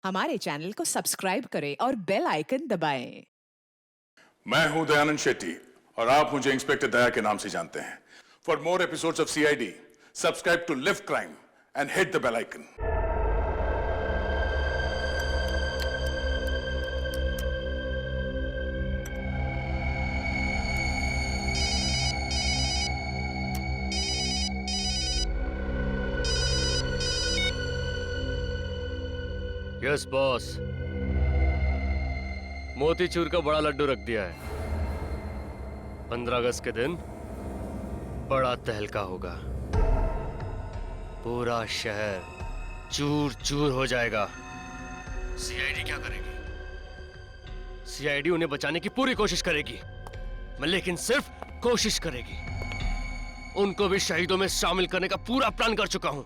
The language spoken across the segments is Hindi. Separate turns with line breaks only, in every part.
हमारे चैनल को सब्सक्राइब करें और बेल आइकन दबाएं।
मैं हूं दयानंद शेट्टी और आप मुझे इंस्पेक्टर दया के नाम से जानते हैं। For more episodes of CID, subscribe to lift crime and hit the bell icon.
Yes boss, मोतीचूर का बड़ा लड्डू रख दिया है। 15 अगस्त के दिन बड़ा तहलका होगा। पूरा शहर चूर चूर हो जाएगा। सीआईडी क्या करेगी? सीआईडी उन्हें बचाने की पूरी कोशिश करेगी, लेकिन सिर्फ कोशिश करेगी। उनको भी शहीदों में शामिल करने का पूरा प्लान कर चुका हूं।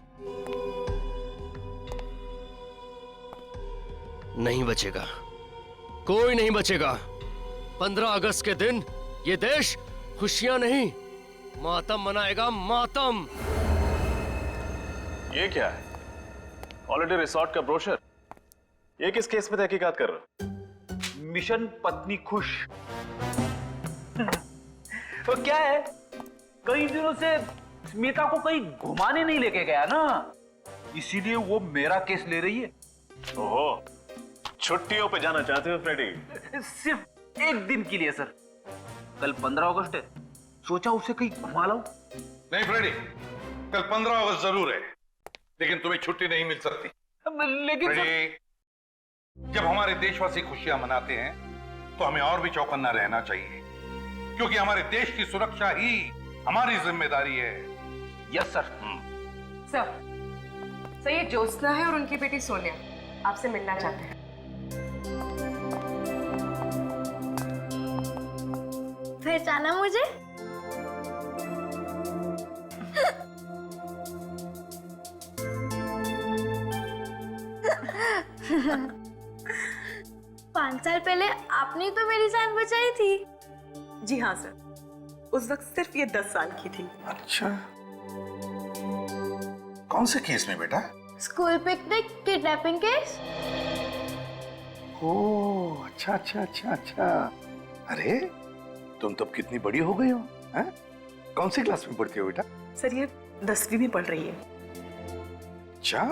नहीं बचेगा, कोई नहीं बचेगा। 15 अगस्त के दिन ये देश खुशियां नहीं, मातम मनाएगा, मातम।
ये क्या है? हॉलिडे रिसोर्ट का ब्रोशर। ये किस केस में तहकीकात कर रहे हो?
मिशन पत्नी खुश। तो क्या है, कई दिनों से स्मिता को कहीं घुमाने नहीं लेके गया ना, इसीलिए वो मेरा केस ले रही है।
ओहो, छुट्टियों पे जाना चाहते हो फ्रेडी?
सिर्फ एक दिन के लिए सर। कल 15 अगस्त है, सोचा उसे कहीं घुमा लाऊं।
नहीं फ्रेडी, कल 15 अगस्त जरूर है, लेकिन तुम्हें छुट्टी नहीं मिल सकती।
लेकिन
फ्रेडी, जब हमारे देशवासी खुशियां मनाते हैं तो हमें और भी चौकन्ना रहना चाहिए, क्योंकि हमारे देश की सुरक्षा ही हमारी जिम्मेदारी है।
Yes sir.
सर, ये ज्योत्सना है और उनकी बेटी सोनिया आपसे मिलना चाहते हैं।
पहचाना मुझे? पांच साल पहले आपने तो मेरी जान बचाई थी।
जी हाँ सर, उस वक्त सिर्फ ये 10 साल की थी।
अच्छा, कौन से केस में बेटा?
School picnic kidnapping case.
Oh, अच्छा अच्छा अच्छा अच्छा। अरे तुम तब कितनी बड़ी हो गई हो, हैं? कौन सी क्लास में पढ़ती हो बेटा?
सर, ये 10वीं में पढ़ रही है।
अच्छा,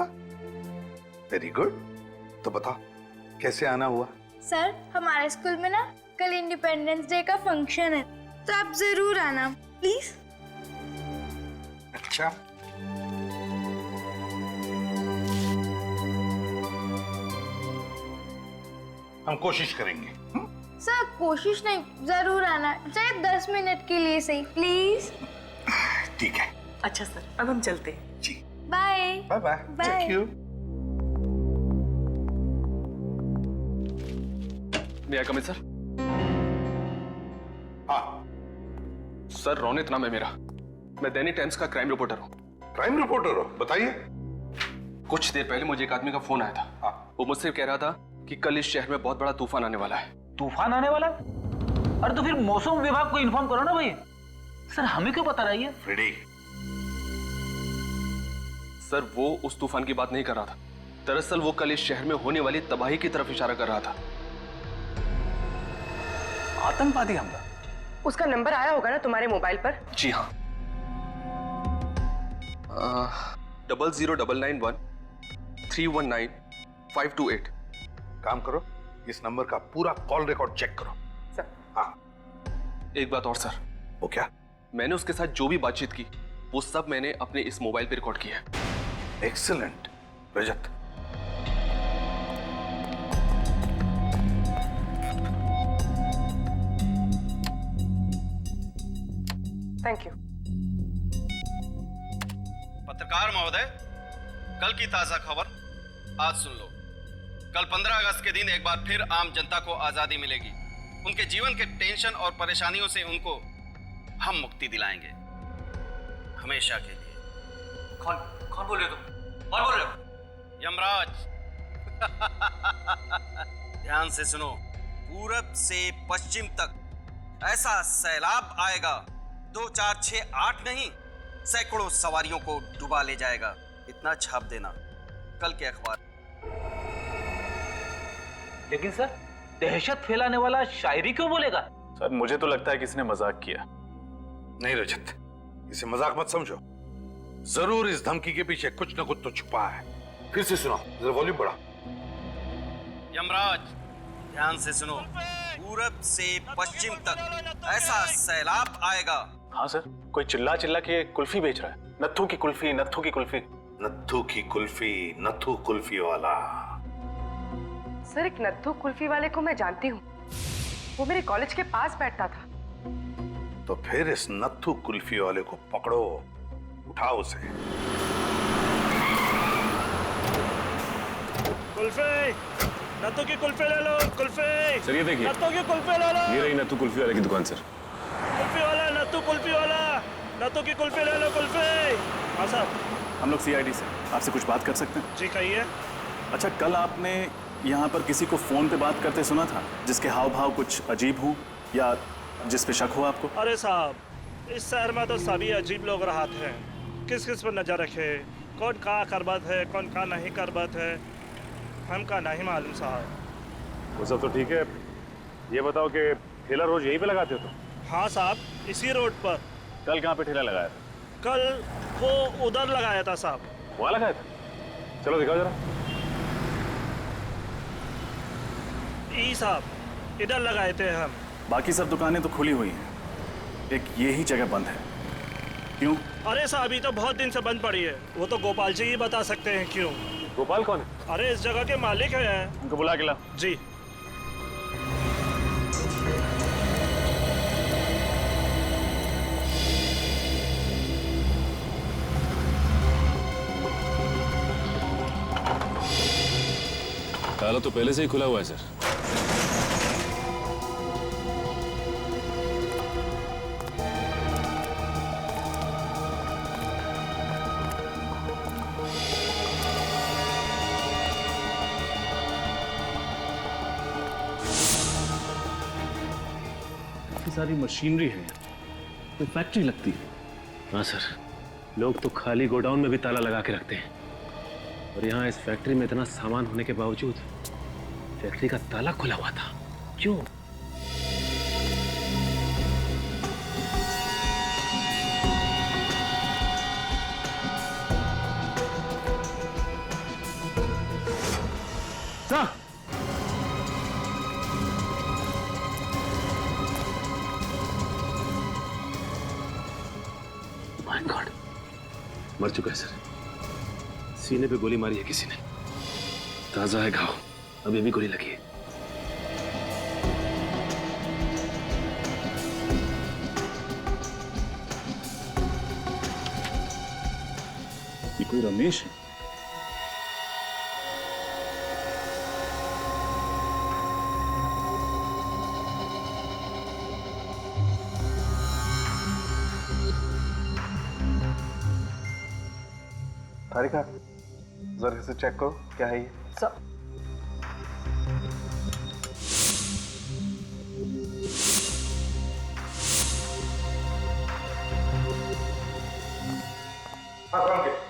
वेरी गुड। तो बताओ कैसे आना हुआ?
सर, हमारे स्कूल में ना कल इंडिपेंडेंस डे का फंक्शन है, तो आप जरूर आना प्लीज।
अच्छा, हम कोशिश करेंगे।
सर, कोशिश नहीं, जरूर आना, चाहे 10 मिनट के लिए सही, प्लीज।
ठीक है।
अच्छा सर, अब हम चलते हैं।
जी,
bye
bye bye. Thank you.
मैं कमिंग सर?
हाँ,
सर, रोनित नाम है मेरा। मैं दैनिक टाइम्स का क्राइम रिपोर्टर हूँ।
क्राइम रिपोर्टर हो? बताइए।
कुछ देर पहले मुझे एक आदमी का फोन आया था।
हाँ।
वो मुझसे कह रहा था कि कल इस शहर में बहुत बड़ा तूफान आने वाला है।
तूफान आने वाला? अरे तो फिर मौसम विभाग को इन्फॉर्म करो ना भाई। सर, हमें क्यों पता रही है?
फ्रेडी,
सर, वो उस तूफान की बात नहीं कर रहा था। दरअसल वो कल इस शहर में होने वाली तबाही की तरफ इशारा कर रहा था।
आतंकवादी हमला?
उसका नंबर आया होगा ना तुम्हारे मोबाइल पर?
जी हाँ, 00991319 528।
काम करो, इस नंबर का पूरा कॉल रिकॉर्ड चेक करो।
सर।
हाँ।
एक बात और सर,
वो क्या?
मैंने उसके साथ जो भी बातचीत की वो सब मैंने अपने इस मोबाइल पे रिकॉर्ड किया है।
Excellent Rajat.
Thank you.
पत्रकार महोदय, कल की ताजा खबर आज सुन लो। कल 15 अगस्त के दिन एक बार फिर आम जनता को आजादी मिलेगी। उनके जीवन के टेंशन और परेशानियों से उनको हम मुक्ति दिलाएंगे, हमेशा के लिए।
कौन बोल रहे हो तुम? कौन बोल रहे हो?
यमराज। ध्यान से सुनो, पूरब से पश्चिम तक ऐसा सैलाब आएगा, 2 4 6 8 नहीं, सैकड़ों सवारियों को डुबा ले जाएगा। इतना छाप देना कल के अखबार।
लेकिन सर, दहशत फैलाने वाला शायरी क्यों बोलेगा?
सर मुझे तो लगता है किसी ने मजाक किया।
नहीं रजत, इसे मजाक मत समझो। जरूर इस धमकी के पीछे कुछ न कुछ तो छुपा है। फिर से सुनाओ, जरा वॉल्यूम बढ़ा।
यमराज, ध्यान से सुनो। पूरब से पश्चिम तक ऐसा सैलाब आएगा।
हाँ सर, कोई चिल्ला चिल्ला के कुल्फी बेच रहा है। नत्थू की कुल्फी, नत्थू की कुल्फी।
नत्थू की कुल्फी, नत्थू कुल्फी वाला।
सर, एक नत्थू कुल्फी वाले को मैं जानती हूँ। वो मेरे कॉलेज के पास बैठता था।
तो फिर इस नत्थू कुल्फी वाले को पकड़ो, उठाओ उसे।
कुल्फी, नत्थू की कुल्फी ले लो। कुल्फी
सर ये देखिए,
नत्थू की कुल्फी ले लो।
ये रही नत्थू कुल्फी वाले की दुकान सर।
कुल्फी वाला, नत्थू कुल्फी वाला, नत्थू की कुल्फी ले लो। कुल्फी। हाँ साहब,
हम लोग सीआईडी से आपसे कुछ बात कर सकते हैं?
जी कहिए।
अच्छा, कल आपने यहाँ पर किसी को फोन पे बात करते सुना था जिसके हाव भाव कुछ अजीब हो या जिस पे शक हो आपको?
अरे साहब, इस शहर में तो सभी अजीब लोग रहते हैं। किस किस पर नजर रखे, कौन का करबत है, कौन का नहीं करबत है, हमका नहीं मालूम साहब।
वो सब तो ठीक है, ये बताओ कि ठेला रोज यहीं पे लगाते हो? तो
हाँ साहब, इसी रोड पर।
कल कहाँ पे ठेला लगाया था?
कल वो उधर लगाया था साहब।
वहाँ लगाया था? चलो दिखाओ जरा।
ई साहब, इधर लगाए थे हम।
बाकी सब दुकानें तो खुली हुई हैं, एक ये ही जगह बंद है। क्यों?
अरे साहब, ये तो बहुत दिन से बंद पड़ी है। वो तो गोपाल जी ही बता सकते हैं क्यों।
गोपाल कौन है?
अरे इस जगह के मालिक हैं।
उनको बुला के ला।
जी।
ताला तो पहले से ही खुला हुआ है सर।
सारी मशीनरी है, तो फैक्ट्री लगती है।
हाँ सर, लोग तो खाली गोडाउन में भी ताला लगा के रखते हैं, और यहाँ इस फैक्ट्री में इतना सामान होने के बावजूद फैक्ट्री का ताला खुला हुआ था। क्यों? माय गॉड, मर चुका है सर। सीने पे गोली मारी है किसी ने। ताजा है घाव, अभी भी गोली लगी है।
ये कोई रमेश है?
तारिका, जरा से चेक करो क्या है ये।
सर,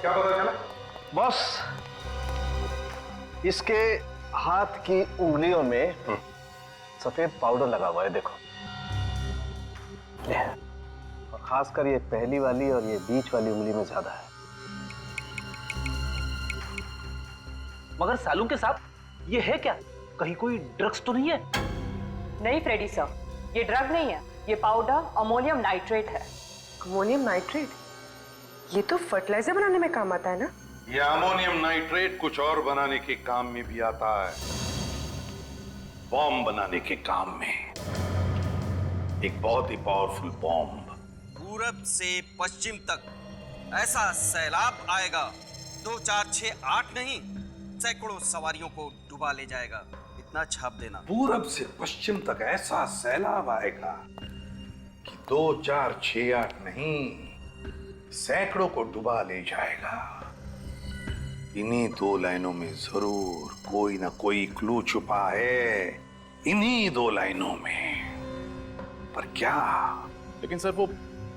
क्या पता चला?
बॉस, इसके हाथ की उंगलियों में सफेद पाउडर लगा हुआ है, देखो। और खासकर ये पहली वाली और ये बीच वाली उंगली में ज्यादा है।
मगर सालू के साथ ये है क्या? कहीं कोई ड्रग्स तो नहीं है?
नहीं फ्रेडी सर, ये ड्रग नहीं है, ये पाउडर अमोनियम नाइट्रेट है। Ammonium nitrate? ये तो फर्टिलाइजर बनाने में काम आता है ना?
ये अमोनियम नाइट्रेट कुछ और बनाने के काम में भी आता है, बॉम्ब बनाने के काम में। एक बहुत ही पावरफुल बॉम्ब।
पूरब से पश्चिम तक ऐसा सैलाब आएगा, 2 4 6 8 नहीं, सैकड़ों सवारियों को डुबा ले जाएगा। इतना छाप देना।
पूरब से पश्चिम तक ऐसा सैलाब आएगा कि 2 4 6 8 नहीं, सैकड़ों को डुबा ले जाएगा। इन्हीं 2 लाइनों में जरूर कोई ना कोई क्लू छुपा है, इन्हीं 2 लाइनों में। पर क्या?
लेकिन सर, वो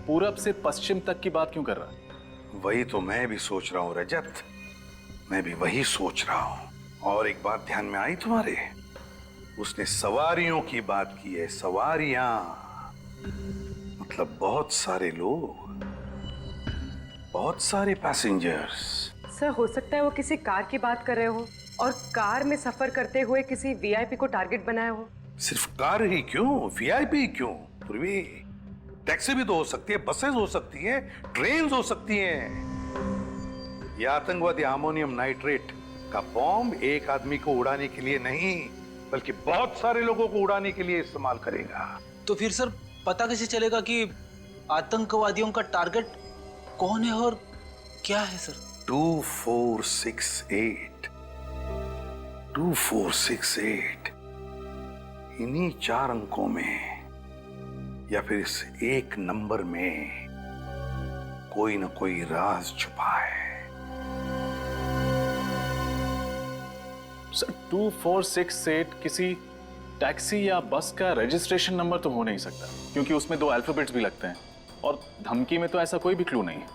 पूरब से पश्चिम तक की बात क्यों कर रहा है?
वही तो मैं भी सोच रहा हूं रजत, मैं भी वही सोच रहा हूं। और एक बात ध्यान में आई तुम्हारे? उसने सवारियों की बात की है, सवारियां, मतलब बहुत सारे लोग, बहुत सारे पैसेंजर्स।
सर हो सकता है वो किसी कार की बात कर रहे हो और कार में सफर करते हुए किसी वीआईपी को टारगेट बनाया हो। सिर्फ
कार ही क्यों, वीआईपी क्यों? पूर्वी, टैक्सी भी तो हो सकती है, बसेस हो सकती हैं, ट्रेन हो सकती हैं। यह आतंकवादी अमोनियम नाइट्रेट का बॉम्ब एक आदमी को उड़ाने के लिए नहीं, बल्कि बहुत सारे लोगों को उड़ाने के लिए इस्तेमाल करेगा।
तो फिर सर पता कैसे चलेगा कि आतंकवादियों का टारगेट कौन है और क्या है सर?
2468 2468 इन्हीं 4 अंकों में या फिर इस एक नंबर में कोई ना कोई राज छुपा है।
सर 2468 किसी टैक्सी या बस का रजिस्ट्रेशन नंबर तो हो नहीं सकता, क्योंकि उसमें 2 अल्फाबेट्स भी लगते हैं और धमकी में तो ऐसा कोई भी क्लू नहीं है।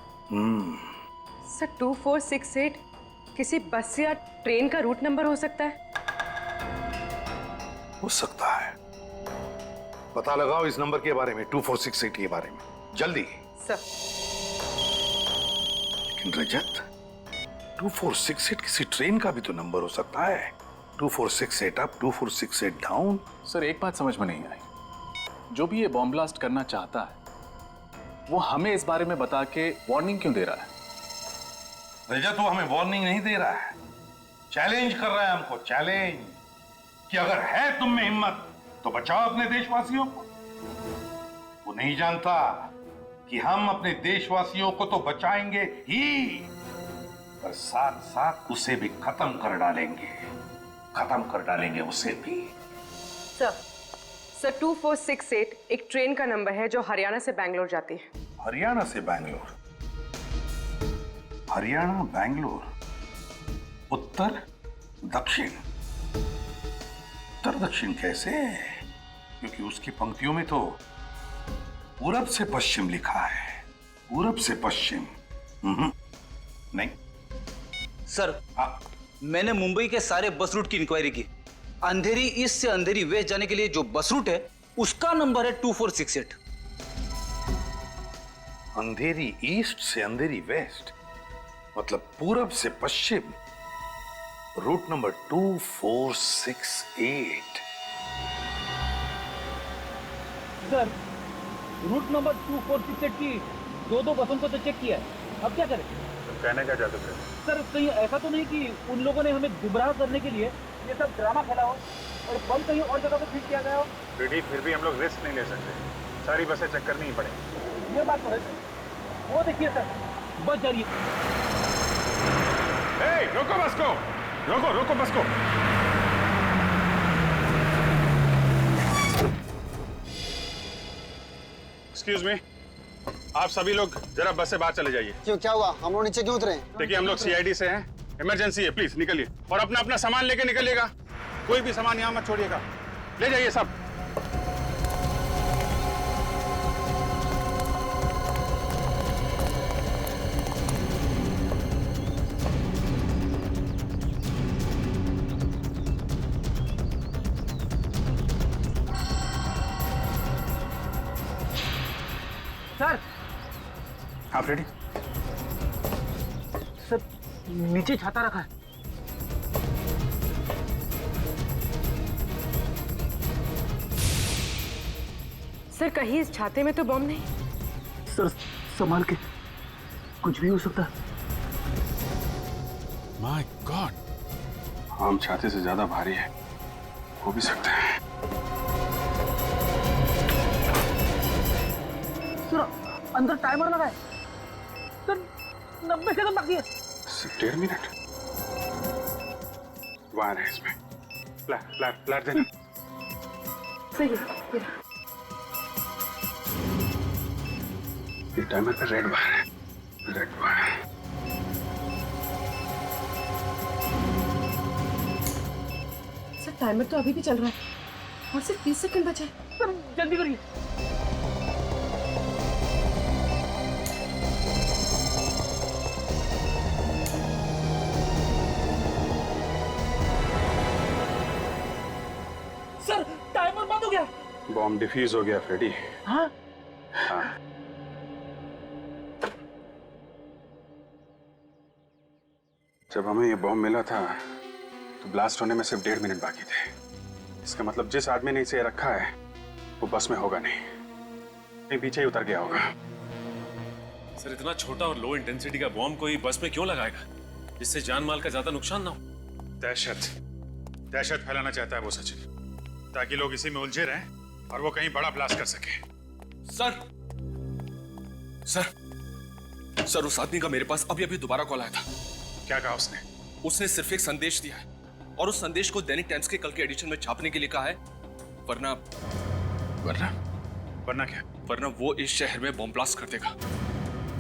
सर 2468 किसी बस या ट्रेन का रूट नंबर हो सकता है?
हो सकता है। पता लगाओ इस नंबर के बारे में, 2468 के बारे में, जल्दी।
सर।
लेकिन रजत, 2468 किसी ट्रेन का भी तो नंबर हो सकता है। 2468 अप, 2468 डाउन।
सर एक बात समझ में नहीं आई, जो भी ये बॉम्ब ब्लास्ट करना चाहता है वो हमें इस बारे में बता के वार्निंग क्यों दे रहा है?
रजत वो हमें वार्निंग नहीं दे रहा है, चैलेंज कर रहा है हमको, चैलेंज कि अगर है तुम में हिम्मत तो बचाओ अपने देशवासियों को। वो नहीं जानता कि हम अपने देशवासियों को तो बचाएंगे ही, पर साथ साथ उसे भी खत्म कर डालेंगे, खत्म कर डालेंगे उसे भी।
सर 2468 एक ट्रेन का नंबर है जो हरियाणा से बैंगलोर जाती है।
हरियाणा से बैंगलोर? हरियाणा, बैंगलोर, उत्तर दक्षिण। उत्तर दक्षिण कैसे? क्योंकि उसकी पंक्तियों में तो पूरब से पश्चिम लिखा है, पूरब से पश्चिम। नहीं
सर, मैंने मुंबई के सारे बस रूट की इंक्वायरी की। अंधेरी ईस्ट से अंधेरी वेस्ट जाने के लिए जो बस रूट है उसका नंबर है 2468।
अंधेरी ईस्ट से अंधेरी वेस्ट, मतलब पूरब से पश्चिम, route number 2468।
Sir route number 2468 की दो बसों को तो चेक किया है, अब क्या करें?
कहने क्या चाहते थे?
सर कहीं ऐसा तो नहीं कि उन लोगों ने हमें गुमराह करने के लिए ये सब ड्रामा खेला हो और बम कहीं और जगह पे फिट किया गया हो?
फिर भी हम लोग रिस्क नहीं ले सकते, सारी बसें चेक करनी ही पड़ेगी।
ये बात तो है सर। वो देखिए सर, बस जा रही है।
रोको बस को, रोको बस को। एक्सक्यूज मी, आप सभी लोग जरा बस से बाहर चले जाइए।
क्यों, क्या हुआ? हम लोग नीचे क्यों उतरे?
देखिए हम लोग सीआईडी से हैं, इमरजेंसी है, प्लीज निकलिए और अपना अपना सामान लेके निकलिएगा। कोई भी सामान यहाँ मत छोड़िएगा, ले जाइए सब।
सर
आप रेडी?
सर नीचे छाता रखा है।
सर कहीं इस छाते में तो बम नहीं?
सर संभाल के, कुछ भी हो सकता है।
माय गॉड,
आम छाते से ज्यादा भारी है, हो भी सकता है।
सर अंदर टाइमर लगा है सर, 90 सेकंड बाकी है।
1.5 मिनट वायर है इसमें, फ्लैट देना।
सही है।
ये टाइमर पे रेड वायर है, रेड वायर।
सर टाइमर तो अभी भी चल रहा है और सिर्फ 30 सेकंड बचे हैं।
सर जल्दी करिए।
गया?
बॉम्ब डिफ्यूज हो गया फ्रेडी।
हाँ?
हाँ। जब हमें ये बॉम्ब मिला था तो ब्लास्ट होने में सिर्फ 1.5 मिनट बाकी थे। इसका मतलब जिस आदमी ने इसे रखा है वो बस में होगा नहीं, कहीं पीछे ही उतर गया होगा।
सर इतना छोटा और लो इंटेंसिटी का बॉम्ब कोई बस में क्यों लगाएगा जिससे जान माल का ज्यादा नुकसान ना हो?
दहशत फैलाना चाहता है वो सचिन, ताकि लोग इसी में उलझे रहें और वो कहीं बड़ा ब्लास्ट कर सके।
सर उस आदमी का मेरे पास अभी दोबारा कॉल आया था।
क्या कहा उसने?
उसने सिर्फ एक संदेश दिया है और उस संदेश को दैनिक टाइम्स के कल के एडिशन में छापने के लिए कहा है, वरना
क्या?
वरना वो इस शहर में बॉम्ब ब्लास्ट कर देगा,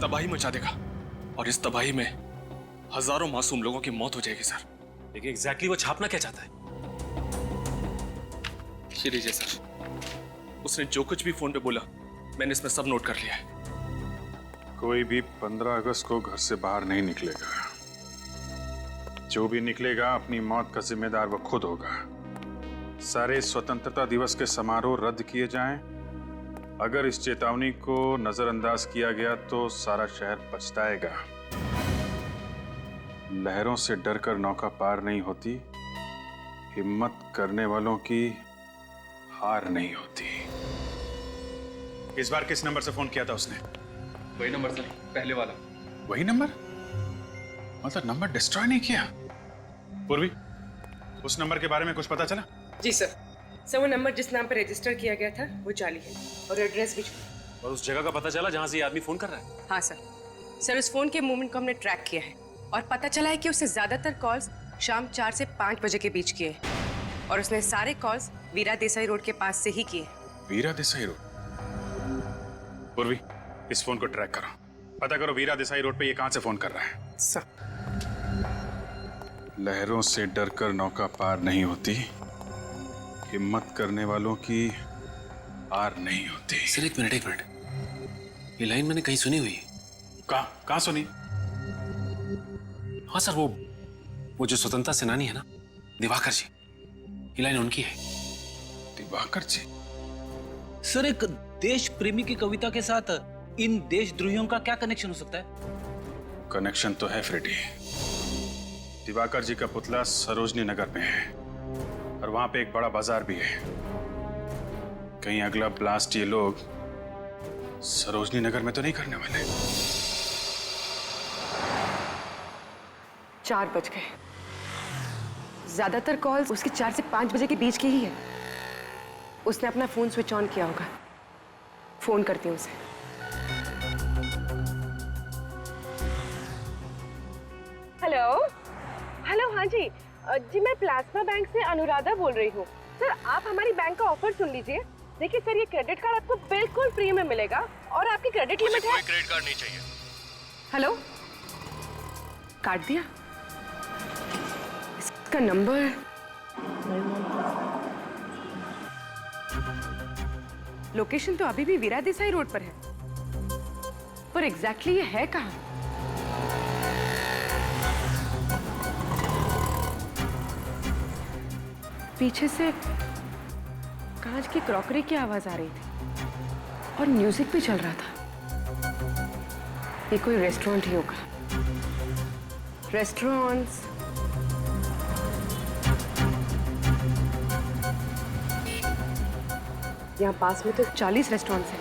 तबाही मचा देगा और इस तबाही में हजारों मासूम लोगों की मौत हो जाएगी सर।
लेकिन एग्जैक्टली वो छापना क्या चाहता है?
ये लीजिए सर, उसने जो कुछ भी फोन पे बोला मैंने इसमें सब नोट कर लिया है।
कोई भी 15 अगस्त को घर से बाहर नहीं निकलेगा। जो भी निकलेगा अपनी मौत का जिम्मेदार वो खुद होगा। सारे स्वतंत्रता दिवस के समारोह रद्द किए जाएं। अगर इस चेतावनी को नजरअंदाज किया गया तो सारा शहर पछताएगा। लहरों से डरकर नौका पार नहीं होती, हिम्मत करने वालों की हार नहीं होती। इस बार किस नंबर से फोन किया था उसने?
वही नंबर सर, पहले वाला।
वही नंबर? मतलब नंबर डिस्ट्रॉय नहीं किया? पूर्वी, उस नंबर के बारे में कुछ पता चला?
जी सर, वो नंबर जिस नाम पर रजिस्टर किया गया था वो जाली है और एड्रेस भी।
और उस जगह का पता चला जहां से ये आदमी फोन कर रहा है?
हाँ सर, उस फोन के मूवमेंट को हमने ट्रैक किया है और पता चला है कि उसने ज्यादातर कॉल्स शाम 4 से 5 बजे के बीच किए और उसने सारे कॉल्स वीरा देसाई रोड के पास से ही किए।
वीरा देसाई रोड? पूर्वी, इस फोन को ट्रैक करो, पता करो वीरा देसाई रोड पे ये कहां से फोन कर रहा है।
सर,
लहरों से डरकर नौका पार नहीं होती, हिम्मत करने वालों की हार नहीं होती।
सर एक मिनट, ये लाइन मैंने कहीं सुनी हुई है।
कहां सुनी?
हाँ सर, वो जो स्वतंत्रता सेनानी है ना, दिवाकर जी, ये लाइन उनकी है।
दिवाकर जी?
सर, एक देश प्रेमी की कविता के साथ इन देशद्रोहियों का क्या कनेक्शन हो सकता है?
कनेक्शन तो है फ्रेडी। दिवाकर जी का पुतला सरोजनी नगर में है और वहां पे एक बड़ा बाजार भी है। कहीं अगला ब्लास्ट ये लोग सरोजनी नगर में तो नहीं करने वाले?
4 बज गए। ज्यादातर कॉल्स उसके 4 से 5 बजे के बीच की ही है। उसने अपना फोन स्विच ऑन किया होगा। फोन करती हूँ उसे। हेलो, हाँ जी, मैं प्लाज्मा बैंक से अनुराधा बोल रही हूँ। सर, आप हमारी बैंक का ऑफर सुन लीजिए। देखिए सर, ये क्रेडिट कार्ड आपको बिल्कुल फ्री में मिलेगा और आपकी क्रेडिट लिमिट है।
कोई क्रेडिट कार्ड नहीं चाहिए।
हेलो, काट दिया? इसका नंबर लोकेशन तो अभी भी वीरा देसाई रोड पर है, पर एग्जैक्टली ये है कहाँ? पीछे से कांच की क्रॉकरी की आवाज आ रही थी और म्यूजिक भी चल रहा था। ये कोई रेस्टोरेंट ही होगा। रेस्टोरेंट्स, यहाँ पास में तो 40 रेस्टोरेंट्स हैं।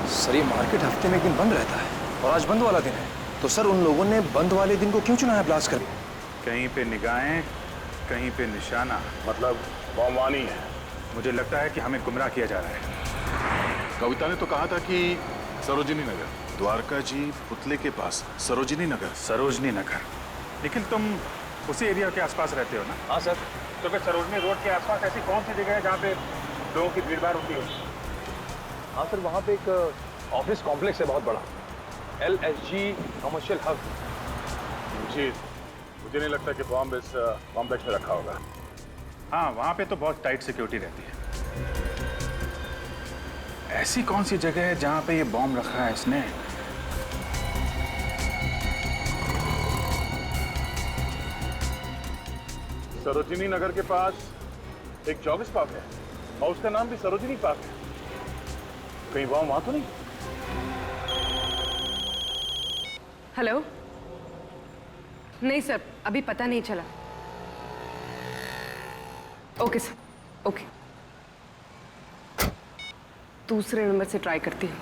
सर, ये मार्केट हफ्ते में एक दिन बंद रहता है और आज बंद वाला दिन है, तो सर उन लोगों ने बंद वाले दिन को क्यों चुना है ब्लास्ट करके?
कहीं पे निगाहें, कहीं पे निशाना, मतलब बमवानी है। मुझे लगता है कि हमें गुमराह किया जा रहा है।
कविता ने तो कहा था कि सरोजिनी नगर, द्वारका जी पुतले के पास सरोजिनी नगर।
सरोजनी नगर? लेकिन तुम उसी एरिया के आसपास रहते हो ना?
हाँ सर।
तो फिर सरोजनी रोड के आसपास ऐसी कौन सी जगह है जहाँ पे लोगों की भीड़ भाड़ होती हो?
हाँ सर, वहाँ पे एक ऑफिस कॉम्प्लेक्स है बहुत बड़ा, LSG कमर्शियल हब।
मुझे नहीं लगता कि बॉम्ब इस कॉम्प्लेक्स में रखा होगा।
हाँ, वहाँ पे तो बहुत टाइट सिक्योरिटी रहती है। ऐसी कौन सी जगह है जहाँ पे ये बॉम्ब रखा है इसने?
सरोजिनी नगर के पास एक जॉगिस पार्क है और उसका नाम भी सरोजिनी पार्क है। कहीं वहां तो नहीं?
हेलो। नहीं सर, अभी पता नहीं चला। Okay sir, okay. दूसरे नंबर से ट्राई करती हूँ।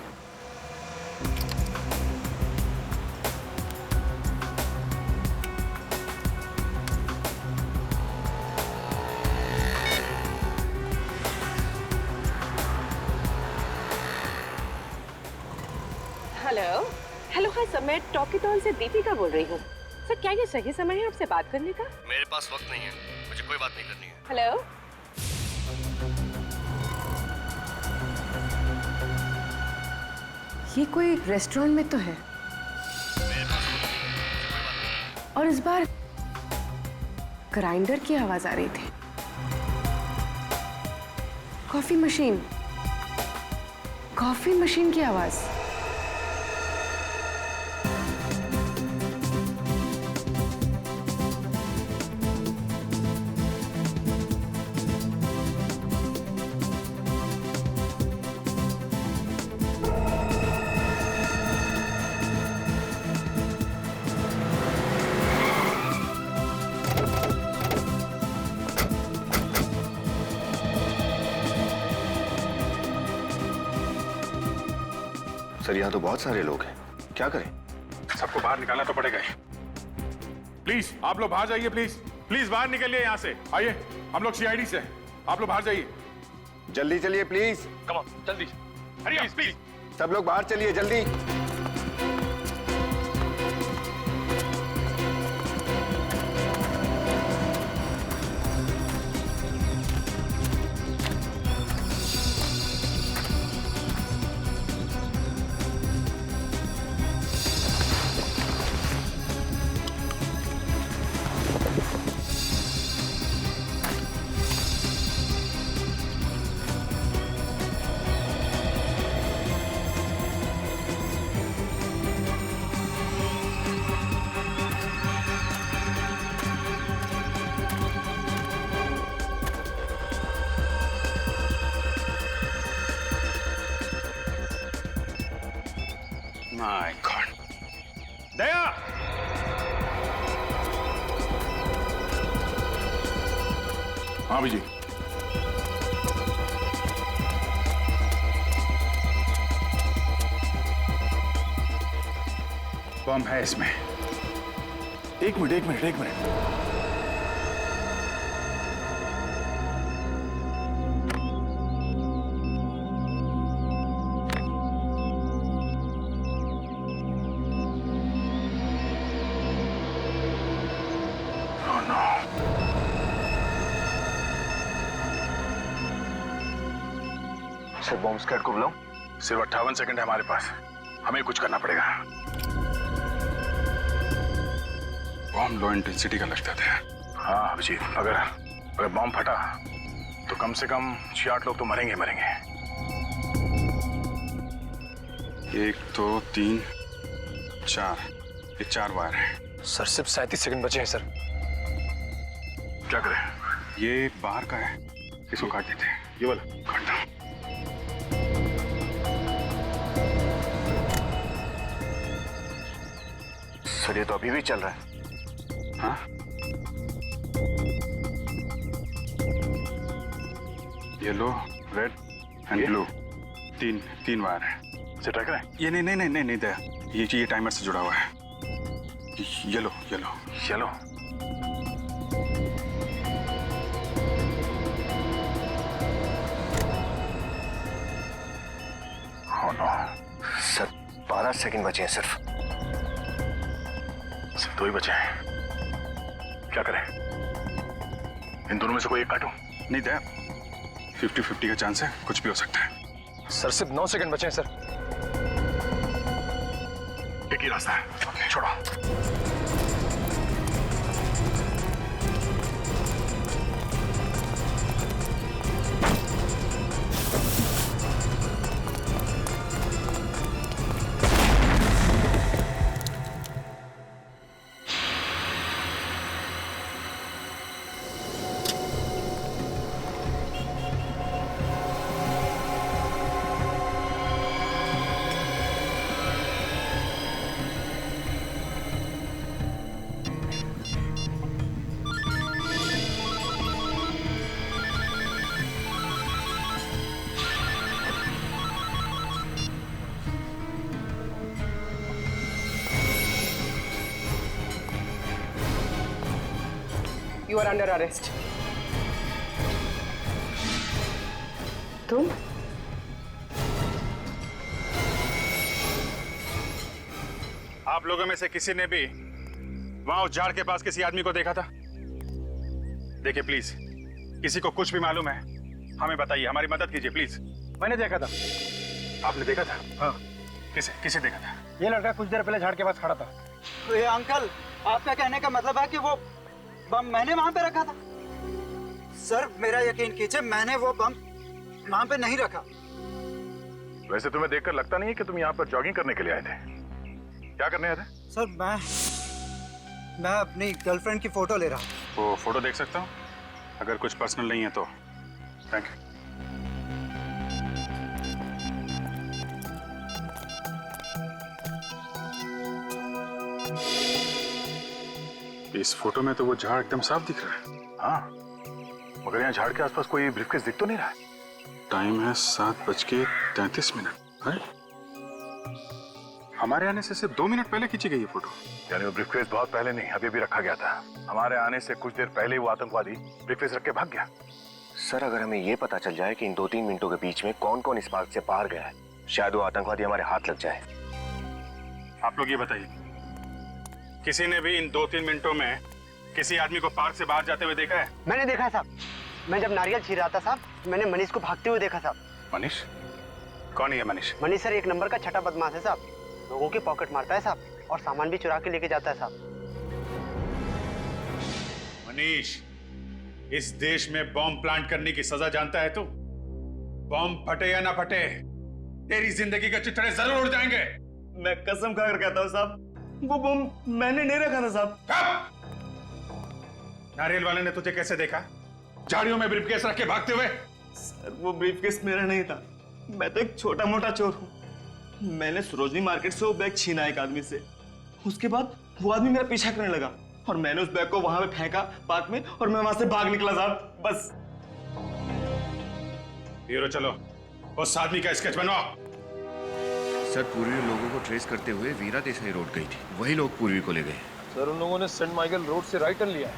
हेलो। हेलो, हाँ सर, मैं टॉकीटॉन से दीपिका बोल रही हूँ। सर, क्या ये सही समय है आपसे बात करने का?
मेरे पास वक्त नहीं है, मुझे कोई बात नहीं करनी है।
हेलो। ये कोई रेस्टोरेंट में तो है और इस बार ग्राइंडर की आवाज आ रही थी। कॉफी मशीन की आवाज।
सर, यहाँ तो बहुत सारे लोग हैं, क्या करें?
सबको बाहर निकालना तो पड़ेगा ही। प्लीज आप लोग बाहर जाइए, प्लीज प्लीज बाहर निकलिए यहाँ से। आइए, हम लोग सीआईडी से हैं, आप लोग बाहर जाइए।
जल्दी चलिए प्लीज।
कम ऑन, जल्दी।
प्लीज प्लीज
सब लोग बाहर चलिए जल्दी।
My God. दया! हाँ विजय। बम है इसमें। एक मिनट।
सर, बॉम्ब स्क्वाड को बुलाऊं?
सिर्फ 58 सेकंड है हमारे पास, हमें कुछ करना पड़ेगा। बॉम्ब लो इंटेंसिटी का लगता था। हाँ अभिजीत, अगर बॉम्ब फटा तो कम से कम 6-8 लोग तो मरेंगे।
1 2 3 4, ये 4 वायर है।
सर, सिर्फ 37 सेकंड बचे हैं सर।
क्या करें? ये बाहर का है, इसको काट देते हैं। ये वाला काटना।
सर, ये तो अभी भी चल रहा है।
हाँ? येलो, रेड एंड ब्लू, तीन वायर है। इसे ट्राई करें? ये नहीं दया, ये टाइमर से जुड़ा हुआ है। Yellow. Oh no.
Sir, 12 second बचे हैं सिर्फ
2 ही बचे हैं। क्या करें? इन दोनों में से कोई एक काटूं? नहीं दया, 50-50 का चांस है, कुछ भी हो सकता है।
सर, सिर्फ 9 सेकंड बचे हैं सर।
एक ही रास्ता है, छोड़ो।
You are under arrest. तुम?
आप लोगों में से किसी ने भी वहां उस झाड़ के पास किसी आदमी को देखा था? देखिए प्लीज, किसी को कुछ भी मालूम है हमें बताइए, हमारी मदद कीजिए प्लीज।
मैंने देखा था।
आपने देखा था?
हाँ।
किसे देखा था?
ये लड़का कुछ देर पहले झाड़ के पास खड़ा था।
ये अंकल, आपका कहने का मतलब है कि वो बम मैंने वहां पे रखा था? सर मेरा यकीन कीजिए, मैंने वो बम वहां पे नहीं रखा।
वैसे तुम्हें देखकर लगता नहीं है कि तुम यहाँ पर जॉगिंग करने के लिए आए थे। क्या करने आए थे?
सर मैं अपनी गर्लफ्रेंड की फोटो ले रहा हूँ।
वो फोटो देख सकता हूँ? अगर कुछ पर्सनल नहीं है तो थैंक यू। इस फोटो में तो वो झाड़ एकदम साफ दिख रहा है।
हाँ, मगर यहाँ झाड़ के आसपास कोई ब्रीफकेस दिख तो नहीं रहा है।
टाइम है 7:33। है? हमारे आने से सिर्फ 2 मिनट पहले खींची गई ये फोटो।
यानी वो ब्रीफकेस बहुत पहले नहीं, अभी भी रखा गया था। हमारे आने से कुछ देर पहले ही वो आतंकवादी ब्रीफकेस रख के भाग गया।
सर अगर हमें ये पता चल जाए कि इन 2-3 मिनटों के बीच में कौन कौन इस पार्क से पार गया है, शायद वो आतंकवादी हमारे हाथ लग जाए।
आप लोग ये बताइए, किसी ने भी इन 2-3 मिनटों में किसी आदमी को पार्क से बाहर जाते हुए देखा है?
मैंने देखा है साहब। मैं जब नारियल छील रहा था साहब, मैंने मनीष को भागते हुए देखा साहब।
मनीष? कौन है मनीष?
मनीष सर 1 नंबर का छठा बदमाश है साहब। लोगों की पॉकेट मारता है साहब, और सामान भी चुरा के लेके जाता है साहब।
मनीष, इस देश में बॉम्ब प्लांट करने की सजा जानता है तू? बॉम्ब फटे या ना फटे, तेरी जिंदगी के चिथड़े जरूर उड़ जाएंगे।
मैं कसम खाकर कहता हूँ साहब, वो बॉम्ब मैंने नहीं रखा था साहब।
नारियल वाले ने तुझे कैसे देखा झाड़ियों में ब्रीफकेस रख के भागते हुए?
सर वो ब्रीफकेस मेरा नहीं था, मैं तो एक छोटा मोटा चोर हूँ। मैंने सरोजनी मार्केट से वो बैग छीना एक आदमी से। उसके बाद वो आदमी मेरा पीछा करने लगा और मैंने उस बैग को वहां पे फेंका पार्क में, और मैं वहां से भाग निकला साहब। बस।
हीरो चलो, उस आदमी का स्केच बनवाओ।
सर पूर्वी लोगों को ट्रेस करते हुए वीरा देसाई रोड गई थी, वही लोग पूर्वी को ले गए।
सर उन लोगों ने सेंट माइकल रोड से राइट टर्न लिया है।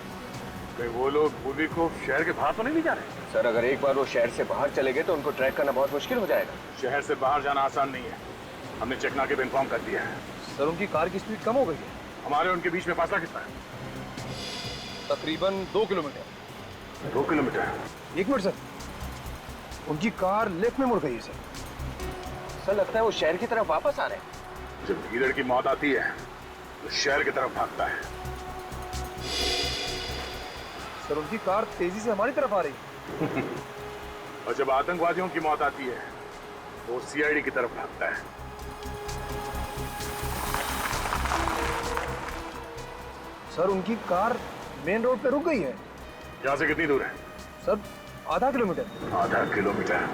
वो लोग पूर्वी को शहर के बाहर तो नहीं ले जा रहे?
सर अगर एक बार वो शहर से बाहर चले गए तो उनको ट्रैक करना बहुत मुश्किल हो जाएगा।
शहर से बाहर जाना आसान नहीं है, हमने चेक नाके पे इन्फॉर्म कर दिया है।
सर उनकी कार की स्पीड कम हो गई है।
हमारे और उनके बीच में फासला कितना है?
तकरीबन 2 किलोमीटर।
2 किलोमीटर?
1 मिनट सर, उनकी कार लेफ्ट में मुड़ गई है सर।
सर लगता है वो शहर की तरफ वापस आ रहे हैं।
जब लीडर की मौत आती है तो शहर की तरफ भागता है।
सर उनकी कार तेजी से हमारी तरफ आ रही है।
और जब आतंकवादियों की मौत आती है तो वो सीआईडी की तरफ भागता है।
सर उनकी कार मेन रोड पे रुक गई है।
यहाँ से कितनी दूर है?
सर आधा किलोमीटर।
आधा किलोमीटर?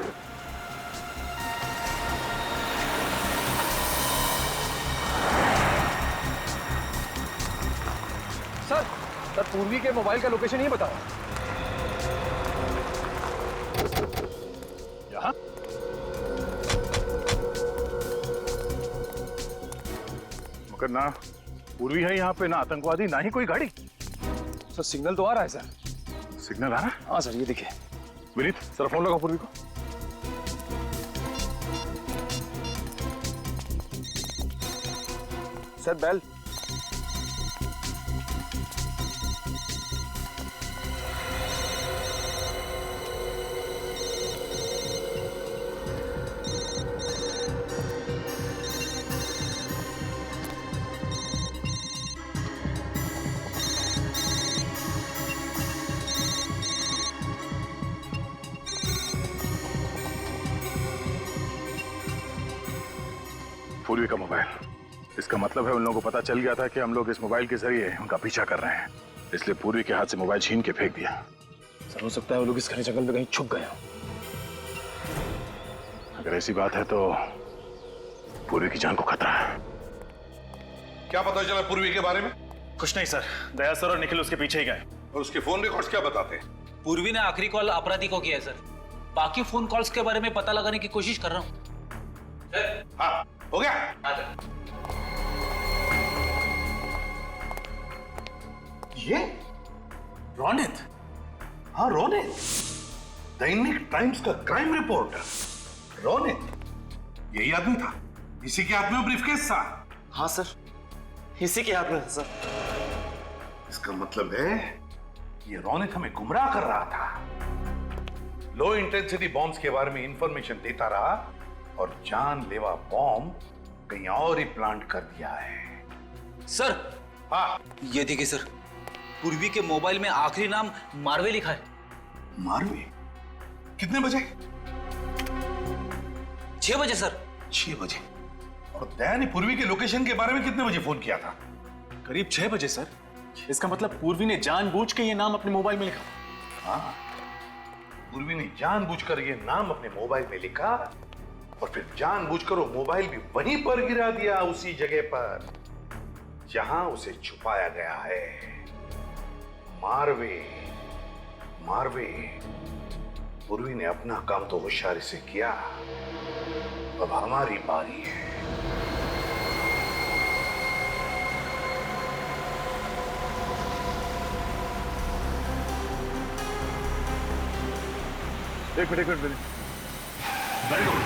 सर पूर्वी के मोबाइल का लोकेशन ही बताओ।
यहाँ? मगर ना पूर्वी है यहाँ पे, ना आतंकवादी, ना ही कोई गाड़ी।
सर सिग्नल तो आ रहा है सर।
सिग्नल आ रहा है?
हाँ सर, ये देखिए।
विनीत सर फोन लगाओ पूर्वी को।
Sir bell.
पूर्वी का मोबाइल, इसका मतलब है उन लोगों को पता चल गया था कि हम लोग इस मोबाइल के जरिए उनका पीछा कर रहे हैं, इसलिए पूर्वी के हाथ से मोबाइल छीन के फेंक दिया।
सर हो सकता है वो लोग इस घने जंगल में कहीं छुप गए हों।
अगर ऐसी बात है तो पूर्वी की जान को खतरा है।
क्या पता चला पूर्वी के बारे में?
कुछ नहीं सर, दया सर और निखिल उसके पीछे ही गए।
और उसके फोन रिकॉर्ड्स क्या बताते हैं?
पूर्वी ने आखिरी कॉल अपराधी को किया है सर। बाकी फोन कॉल्स के बारे में पता लगाने की कोशिश कर रहा हूँ।
हाँ, हो गया? रोनित? हाँ रोनित, दैनिक टाइम्स का क्राइम रिपोर्टर रोनित, यही आदमी था? इसी के हाथ में ब्रीफकेस था?
हाँ सर, इसी के हाथ में था सर।
इसका मतलब है ये रोनित हमें गुमराह कर रहा था, लो इंटेंसिटी बॉम्ब्स के बारे में इंफॉर्मेशन देता रहा और जानलेवा बॉम्ब कहीं और ही प्लांट कर दिया है।
सर,
हाँ
ये देखिए सर, पूर्वी के मोबाइल में आखिरी नाम मारवे लिखा है।
मारवे? कितने बजे?
6 बजे सर।
6 बजे? और दया ने पूर्वी के लोकेशन के बारे में कितने बजे फोन किया था?
करीब 6 बजे सर। इसका मतलब पूर्वी ने जानबूझ के ये नाम अपने मोबाइल में लिखा।
हाँ, पूर्वी ने जानबूझकर ये नाम अपने मोबाइल में लिखा और फिर जानबूझकर वो मोबाइल भी वहीं पर गिरा दिया, उसी जगह पर जहां उसे छुपाया गया है। मारवे, मारवे। पूर्वी ने अपना काम तो होशियारी से किया, अब हमारी बारी है।
एक मिनट वेरी गुड।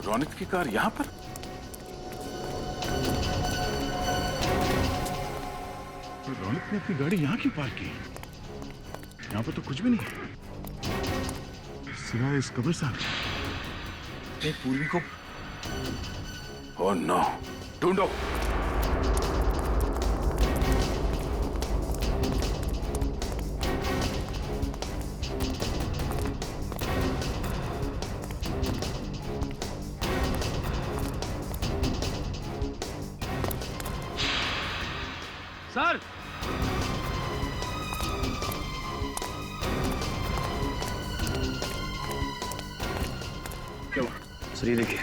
रोनित की कार यहां पर? रोनित ने अपनी गाड़ी यहां क्यों पार्क की? यहां पर तो कुछ भी नहीं है सिवाय इस कब्रिस्तान।
पूर्वी को
ओह नो, ढूंढो।
सर,
सर ये देखिए,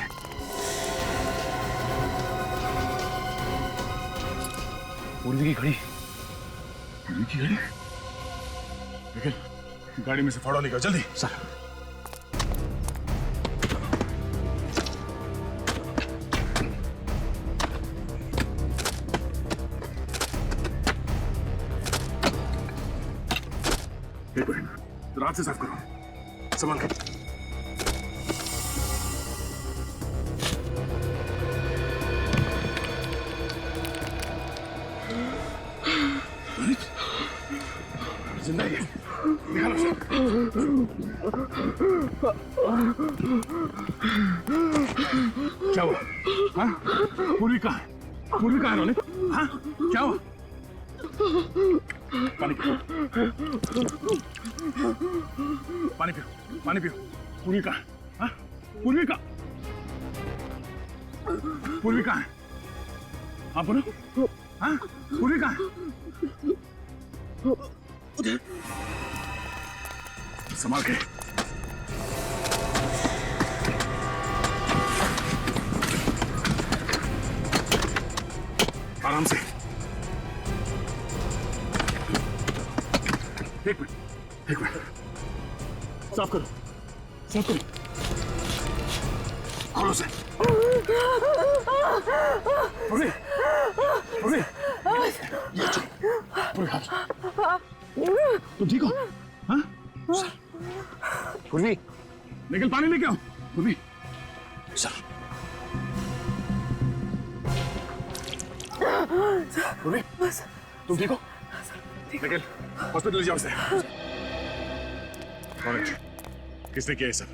पूर्वी की घड़ी। पूर्वी की घड़ी? निकल, गाड़ी में से फाड़ो निकल जल्दी। सर एक मिनट, रात से साफ करो, संभाल कर। जिंदा है, निकालो उसे। क्या हुआ? हाँ? पूर्वी कहाँ है? पूर्वी कहाँ है रोनित? हाँ? क्या हुआ? पानी पियो, पानी पियो, पानी पियो। पूर्वी कहाँ है? हाँ? पूर्वी कहाँ? पूर्वी कहाँ है? हाँ बोलो। हाँ? पूर्वी कहाँ है? संभाल के। आराम से। एक मिनट, एक मिनट। साफ करो, साफ करो। खोलो से। पूरी, पूरी। ये चलो, पूरी हाथ। तुम ठीक हो? हाँ? पूर्वी, निकल पानी लेके आओ। पूर्वी, सर। पूर्वी, तुम ठीक हो? निकल, हॉस्पिटल ले जाओ उसे। कौन है? किसने किया ये सब?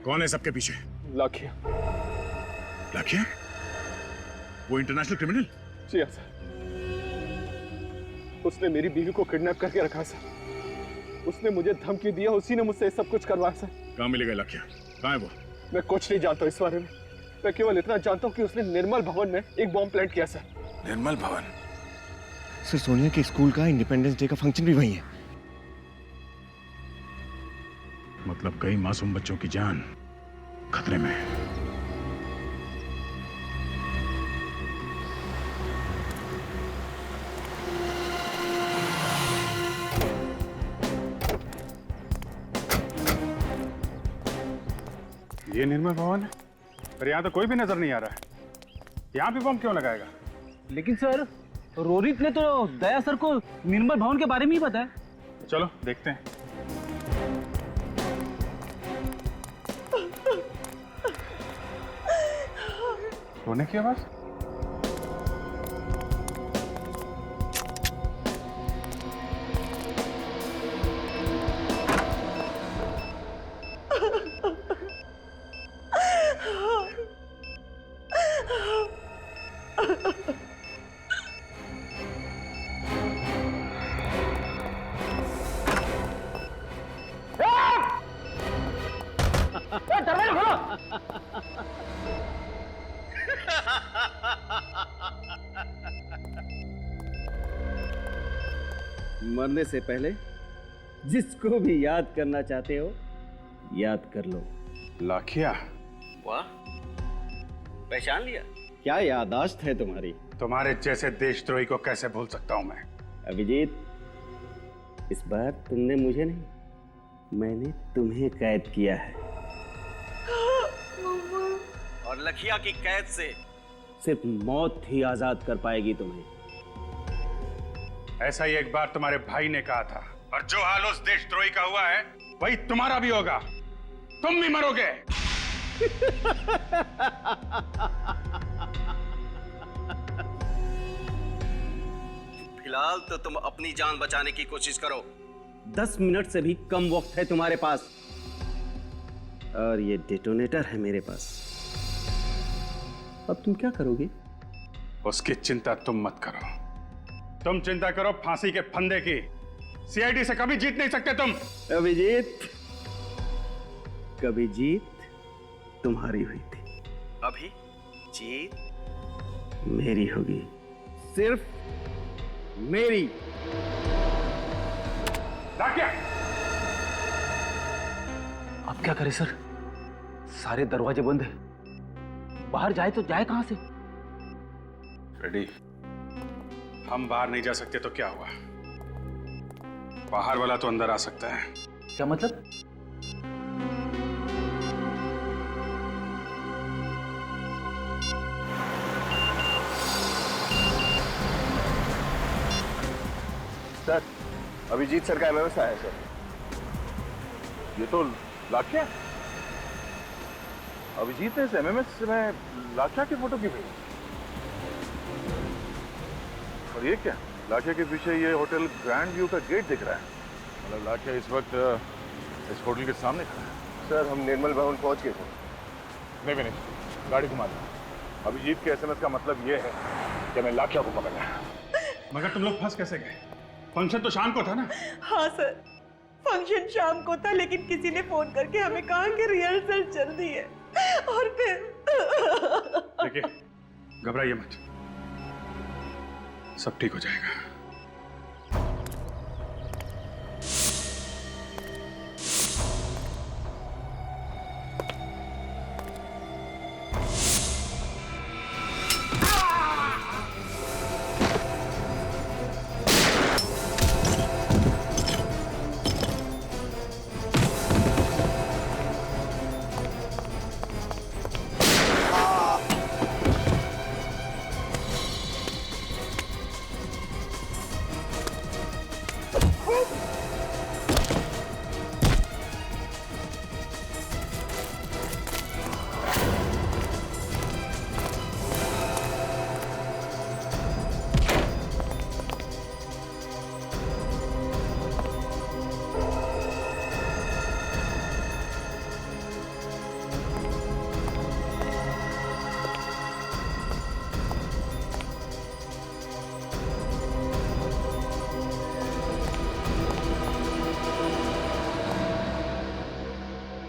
कौन है सबके पीछे?
लाखिया।
लाखिया? वो इंटरनेशनल क्रिमिनल?
जी हाँ सर, उसने मेरी बीवी को किडनैप करके रखा सर। उसने मुझे धमकी दिया, उसी ने मुझसे सब कुछ करवाया सर।
कहाँ मिलेगा लाखिया? कहाँ है वो?
मैं कुछ नहीं जानता इस बारे में। मैं केवल इतना जानता हूँ कि उसने निर्मल भवन में एक बॉम्ब प्लांट किया सर।
निर्मल भवन?
सर सोनिया के स्कूल का इंडिपेंडेंस डे का फंक्शन भी वही है।
मतलब कई मासूम बच्चों की जान खतरे में है।
ये निर्मल भवन है, पर यहाँ तो कोई भी नजर नहीं आ रहा है। यहाँ पे बम क्यों लगाएगा?
लेकिन सर, रोहित ने तो दया सर को निर्मल भवन के बारे में ही बताया।
चलो देखते हैं। रोने की आवाज?
मरने से पहले जिसको भी याद करना चाहते हो याद कर लो।
लाखिया,
वाह, पहचान लिया? क्या याददाश्त है तुम्हारी।
तुम्हारे जैसे देशद्रोही को कैसे भूल सकता हूं मैं।
अभिजीत, इस बार तुमने मुझे नहीं, मैंने तुम्हें कैद किया है।
और लखिया की कैद से
सिर्फ मौत ही आजाद कर पाएगी तुम्हें।
ऐसा ही एक बार तुम्हारे भाई ने कहा था, और जो हाल उस देशद्रोही का हुआ है वही तुम्हारा भी होगा। तुम भी मरोगे।
फिलहाल तो तुम अपनी जान बचाने की कोशिश करो।
10 मिनट से भी कम वक्त है तुम्हारे पास, और ये डेटोनेटर है मेरे पास। अब तुम क्या करोगे?
उसकी चिंता तुम मत करो। तुम चिंता करो फांसी के फंदे की। सीआईडी से कभी जीत नहीं सकते तुम।
अभिजीत, कभी जीत तुम्हारी हुई थी,
अभी जीत
मेरी होगी, सिर्फ मेरी।
अब क्या करें सर? सारे दरवाजे बंद है, बाहर जाए तो जाए कहां से?
रेडी, हम बाहर नहीं जा सकते तो क्या हुआ? बाहर वाला तो अंदर आ सकता है।
क्या मतलब?
सर, अभिजीत सर का एमएमएस आया है सर। ये तो लाखिया। अभिजीत ने इस एमएमएस में लाखिया की फोटो क्यों भेजी? और ये क्या? लाखिया के पीछे ये होटल ग्रैंड व्यू का गेट दिख रहा है। मतलब लाखिया इस वक्त इस होटल के सामने खड़ा है।
सर, हम निर्मल भवन पहुंच गए थे।
नहीं, गाड़ी घुमा दो। अभिजीत के एसएमएस का मतलब ये है कि हमें लाखिया को पकड़ना है।
मगर तुम लोग फंस कैसे गए? फंक्शन तो शाम को था ना?
हाँ सर, फंक्शन शाम को था, लेकिन किसी ने फोन करके हमें कहा कि रिहर्सल चल रही है, और फिर
देखिए, घबराइए मत, सब ठीक हो जाएगा।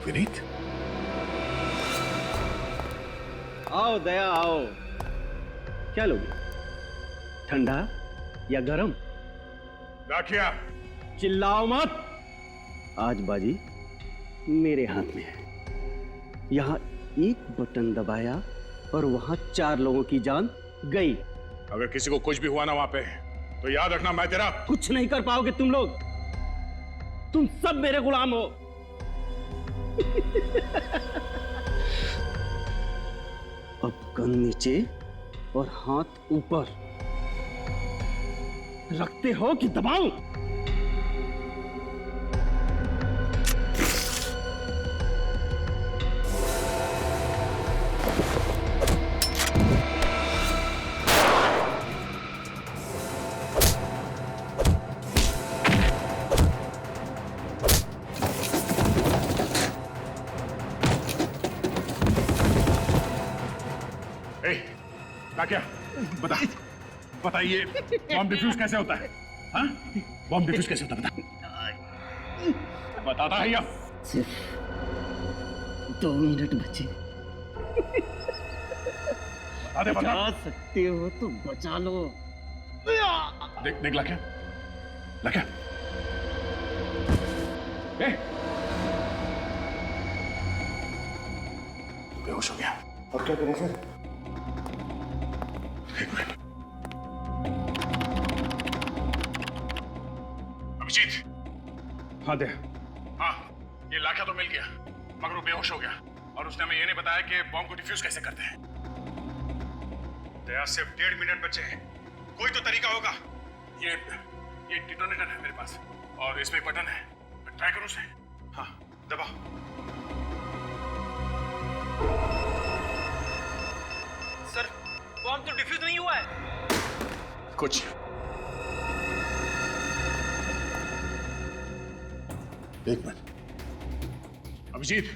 विनीत,
आओ दया, आओ। क्या लोगे, ठंडा या गरम?
लाखिया,
चिल्लाओ मत। आज बाजी मेरे हाथ में है। यहां एक बटन दबाया और वहां 4 लोगों की जान गई।
अगर किसी को कुछ भी हुआ ना वहां पे, तो याद रखना मैं तेरा
कुछ नहीं कर पाओगे तुम लोग। तुम सब मेरे गुलाम हो। अब गन नीचे और हाथ ऊपर रखते हो कि दबाऊं?
क्या बताइए बॉम्ब डिफ्यूज कैसे होता है? हाँ? बॉम्ब डिफ्यूज कैसे होता है? बताता है या?
सिर्फ 2 मिनट बचे। बचा सकते हो तो बचा लो।
देख लाख्या, लाख्या, बेहोश हो गया।
अब क्या करें सर?
अभिजीत, हाँ दे। हाँ, ये लाख्या तो मिल गया, मगर वो बेहोश हो गया और उसने हमें ये नहीं बताया कि बॉम्ब को डिफ्यूज कैसे करते हैं। दया, सिर्फ 1.5 मिनट बचे हैं, कोई तो तरीका होगा। ये डिटोनेटर है मेरे पास और इसमें एक बटन है, ट्राई करो उसे। हाँ, दबाओ।
सर, बॉम्ब तो डिफ्यूज नहीं हुआ है।
कुछ एक मिनट अभिजीत,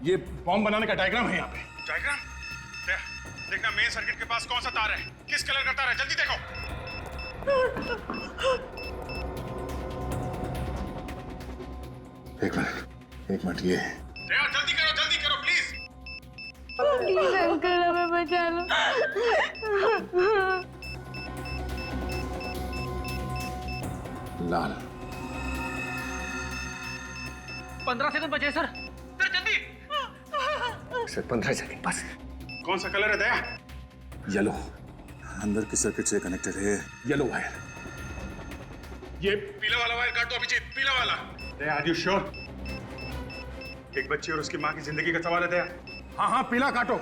ये बॉम्ब बनाने का डायग्राम है यहाँ पे। डायग्राम? देखना मेन सर्किट के पास कौन सा तार है, किस कलर का तार है, जल्दी देखो। एक मिनट ये जल्दी करो प्लीज।
प्लीज अंकल हमें बचा लो।
15 सेकंड बचे सर जल्दी।
सर 15 सेकंड बस।
कौन सा कलर है दया? येलो। अंदर के सर्किट से कनेक्टेड है येलो वायर। ये पीला वाला वायर काट दो अभिजीत, पीला वाला। दया, आर यू श्योर? एक बच्ची और उसकी माँ की जिंदगी का सवाल है दया। हाँ, पीला काटो।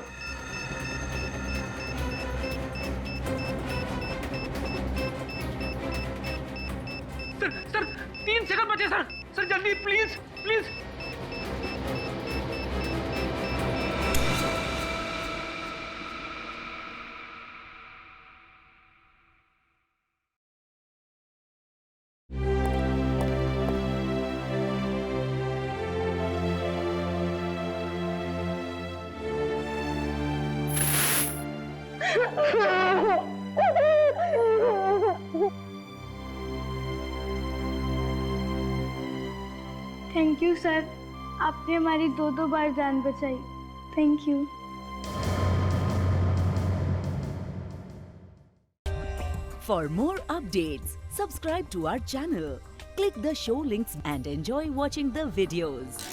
सर 3 सेकंड बचे सर जल्दी प्लीज।
थैंक यू सर, आपने हमारी 2 बार जान बचाई। Thank you.
For more updates, subscribe to our channel, click the show links and enjoy watching the videos.